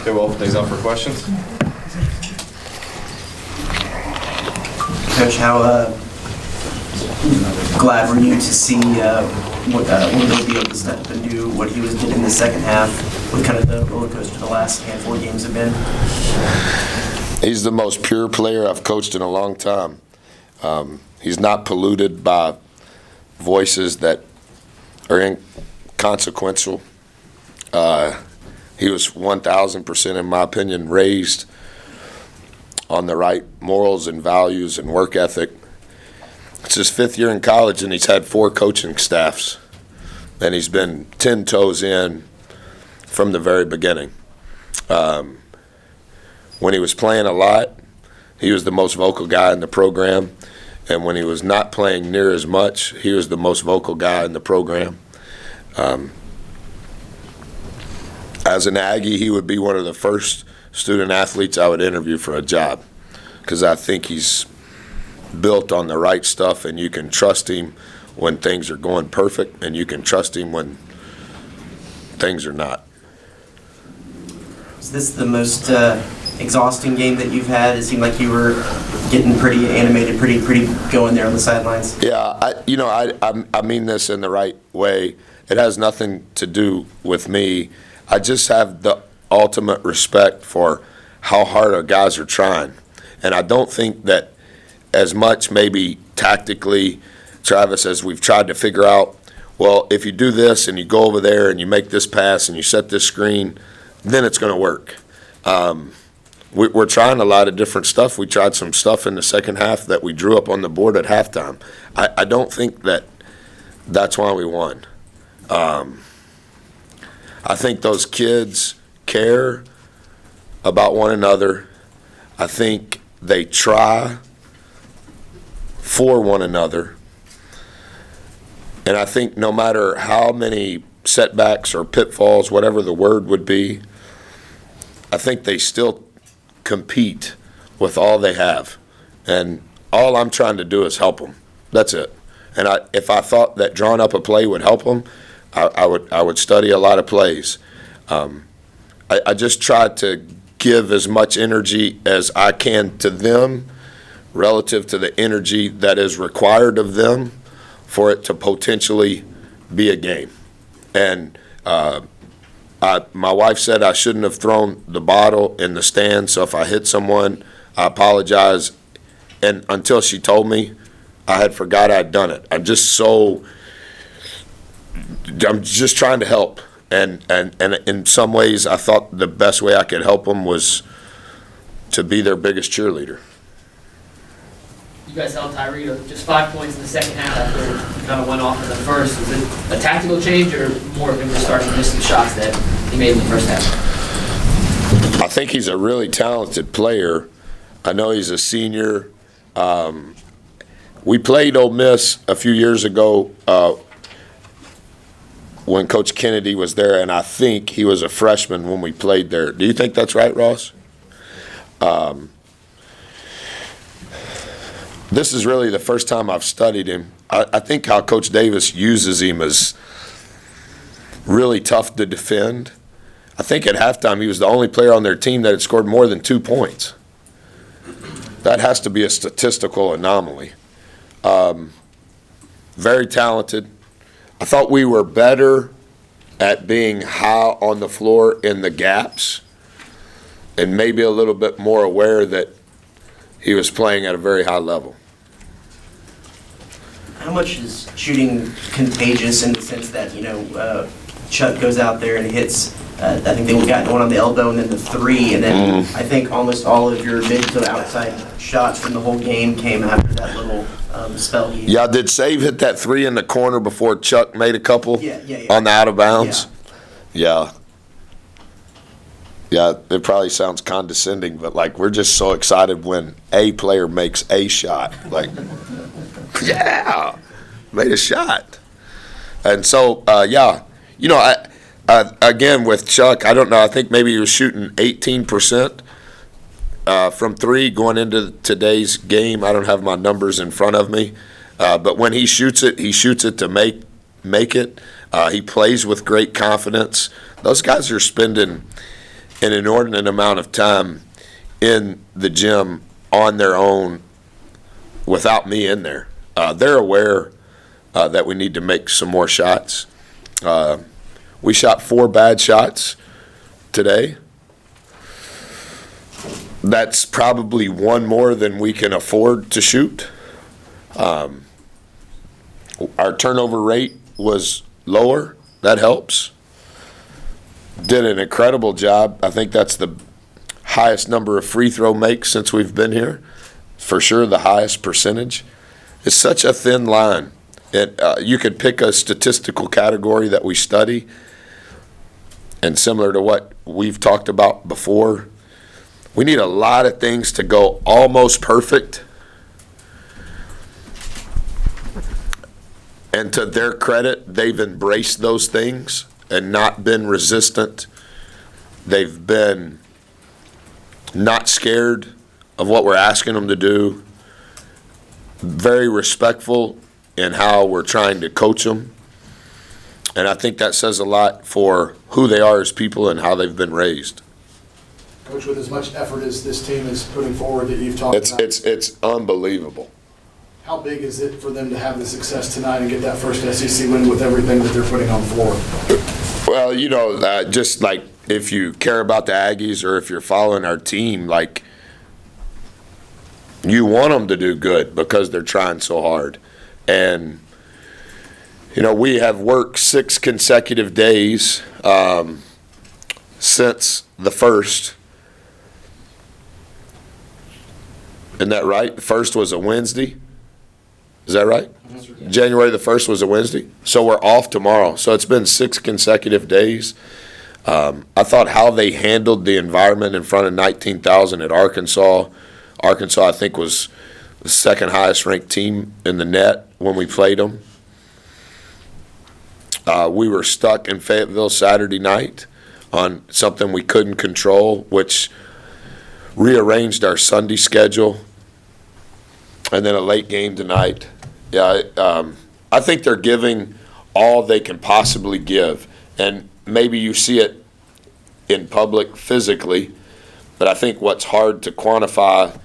Okay, we'll open things up for questions. Coach, how glad were you to see what Will Beal step up and do what he did in the second half? What kind of the roller coaster the last handful of games have been? He's the most pure player I've coached in a long time. He's not polluted by voices that are inconsequential. He was 1,000%, in my opinion, raised on the right morals and values and work ethic. It's his 5th year in college, and he's had 4 coaching staffs. And he's been 10 toes in from the very beginning. When he was playing a lot, he was the most vocal guy in the program. And when he was not playing near as much, he was the most vocal guy in the program. As an Aggie, he would be one of the first student athletes I would interview for a job, because I think he's built on the right stuff, and you can trust him when things are going perfect, and you can trust him when things are not. Is this the most exhausting game that you've had? It seemed like you were getting pretty animated, pretty going there on the sidelines. Yeah, I mean this in the right way. It has nothing to do with me. I just have the ultimate respect for how hard our guys are trying. And I don't think that as much maybe tactically, Travis, as we've tried to figure out, well, if you do this and you go over there and you make this pass and you set this screen, then it's going to work. We're trying a lot of different stuff. We tried some stuff in the second half that we drew up on the board at halftime. I don't think that's why we won. I think those kids care about one another. I think they try for one another. And I think no matter how many setbacks or pitfalls, whatever the word would be, I think they still compete with all they have. And all I'm trying to do is help them. That's it. And if I thought that drawing up a play would help them, I would study a lot of plays. I just try to give as much energy as I can to them relative to the energy that is required of them for it to potentially be a game. And my wife said I shouldn't have thrown the bottle in the stand, so if I hit someone, I apologize. And until she told me, I had forgot I'd done it. I'm just trying to help. And in some ways, I thought the best way I could help them was to be their biggest cheerleader. You guys held Tyree to just 5 points in the second half after he kind of went off in the first. Was it a tactical change or more of him just starting to miss some shots that he made in the first half? I think he's a really talented player. I know he's a senior. We played Ole Miss a few years ago when Coach Kennedy was there, and I think he was a freshman when we played there. Do you think that's right, Ross? This is really the first time I've studied him. I think how Coach Davis uses him is really tough to defend. I think at halftime he was the only player on their team that had scored more than 2 points. That has to be a statistical anomaly. Very talented. I thought we were better at being high on the floor in the gaps and maybe a little bit more aware that he was playing at a very high level. How much is shooting contagious in the sense that, Chuck goes out there and hits, I think they got one on the elbow and then the 3, and then I think almost all of your mid to outside shots from the whole game came after that little spell. Yeah, did Save hit that 3 in the corner before Chuck made a couple Yeah. on the out of bounds? Yeah. Yeah, it probably sounds condescending, but we're just so excited when a player makes a shot. Yeah, made a shot. And so, again, with Chuck, I don't know, I think maybe he was shooting 18% from 3 going into today's game. I don't have my numbers in front of me. But when he shoots it to make it. He plays with great confidence. Those guys are spending an inordinate amount of time in the gym on their own without me in there. They're aware that we need to make some more shots. We shot 4 bad shots today. That's probably one more than we can afford to shoot. Our turnover rate was lower. That helps. Did an incredible job. I think that's the highest number of free throw makes since we've been here. For sure, the highest percentage. It's such a thin line. You could pick a statistical category that we study, and similar to what we've talked about before, we need a lot of things to go almost perfect. And to their credit, they've embraced those things and not been resistant. They've been not scared of what we're asking them to do. Very respectful in how we're trying to coach them. And I think that says a lot for who they are as people and how they've been raised. Coach, with as much effort as this team is putting forward that you've talked about, It's unbelievable. how big is it for them to have the success tonight and get that first SEC win with everything that they're putting on the floor? Well, just like if you care about the Aggies or if you're following our team, like, you want them to do good because they're trying so hard. And, we have worked 6 consecutive days since the first. Isn't that right? The first was a Wednesday. Is that right? Mm-hmm. January the 1st was a Wednesday. So we're off tomorrow. So it's been 6 consecutive days. I thought how they handled the environment in front of 19,000 at Arkansas. Arkansas, I think, was the second highest ranked team in the net when we played them. We were stuck in Fayetteville Saturday night on something we couldn't control, which rearranged our Sunday schedule, and then a late game tonight. Yeah, I think they're giving all they can possibly give, and maybe you see it in public physically, but I think what's hard to quantify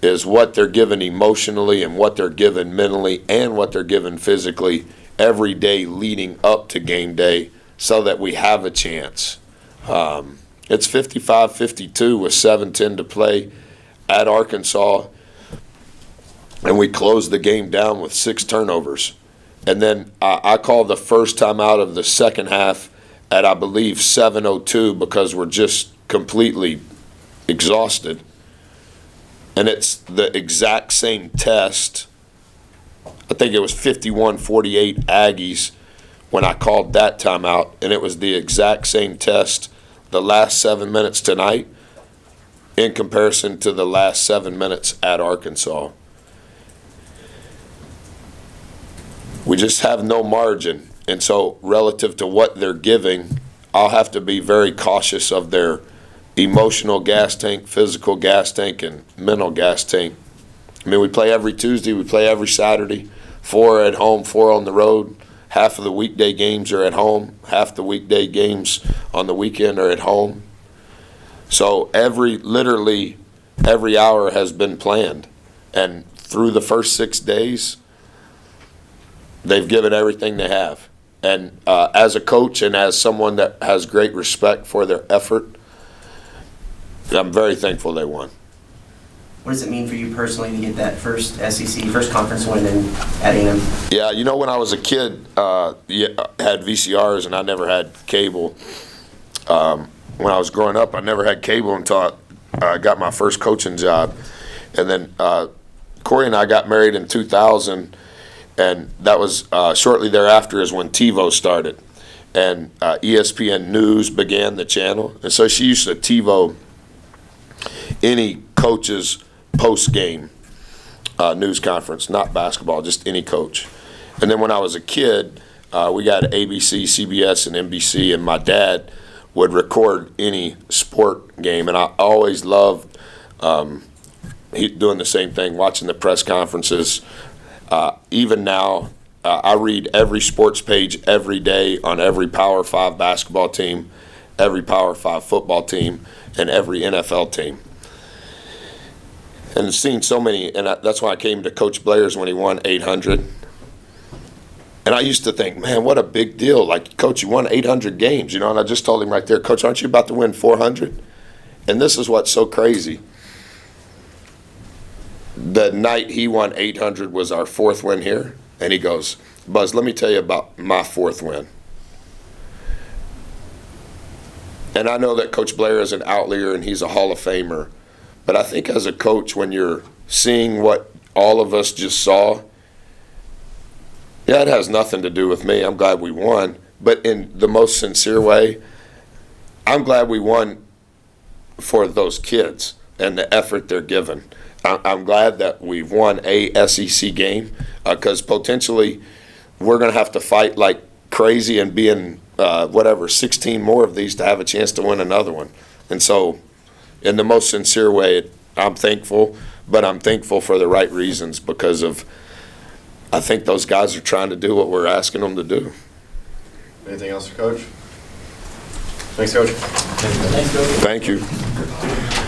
is what they're given emotionally and what they're given mentally and what they're given physically every day leading up to game day so that we have a chance. It's 55-52 with 7:10 to play at Arkansas, and we closed the game down with 6 turnovers. And then I called the first time out of the second half at, I believe, 7:02 because we're just completely exhausted. And it's the exact same test. I think it was 51-48 Aggies when I called that timeout, and it was the exact same test the last 7 minutes tonight in comparison to the last 7 minutes at Arkansas. We just have no margin, and so relative to what they're giving, I'll have to be very cautious of their emotional gas tank, physical gas tank, and mental gas tank. I mean, we play every Tuesday, we play every Saturday, 4 at home, 4 on the road. Half of the weekday games are at home. Half the weekday games on the weekend are at home. So literally every hour has been planned. And through the first 6 days, they've given everything they have. And as a coach and as someone that has great respect for their effort, I'm very thankful they won. What does it mean for you personally to get that first SEC, first conference win at A&M? Yeah, when I was a kid, had VCRs and I never had cable. When I was growing up, I never had cable until I got my first coaching job. And then Corey and I got married in 2000, and that was shortly thereafter is when TiVo started. And ESPN News began the channel. And so she used to TiVo any coach's post-game news conference, not basketball, just any coach. And then when I was a kid, we got ABC, CBS, and NBC, and my dad would record any sport game. And I always loved doing the same thing, watching the press conferences. Even now, I read every sports page every day on every Power 5 basketball team. every Power 5 football team and every NFL team. And seen so many, and that's why I came to Coach Blair's when he won 800. And I used to think, man, what a big deal. Like, Coach, you won 800 games, and I just told him right there, Coach, aren't you about to win 400? And this is what's so crazy. The night he won 800 was our 4th win here, and he goes, Buzz, let me tell you about my 4th win. And I know that Coach Blair is an outlier and he's a Hall of Famer, but I think as a coach, when you're seeing what all of us just saw, yeah, it has nothing to do with me. I'm glad we won, but in the most sincere way, I'm glad we won for those kids and the effort they're given. I'm glad that we've won a SEC game because potentially we're going to have to fight like crazy and be in 16 more of these to have a chance to win another one. And so in the most sincere way, I'm thankful, but I'm thankful for the right reasons because of I think those guys are trying to do what we're asking them to do. Anything else for Coach? Thanks, Coach. Thanks, Coach. Thank you.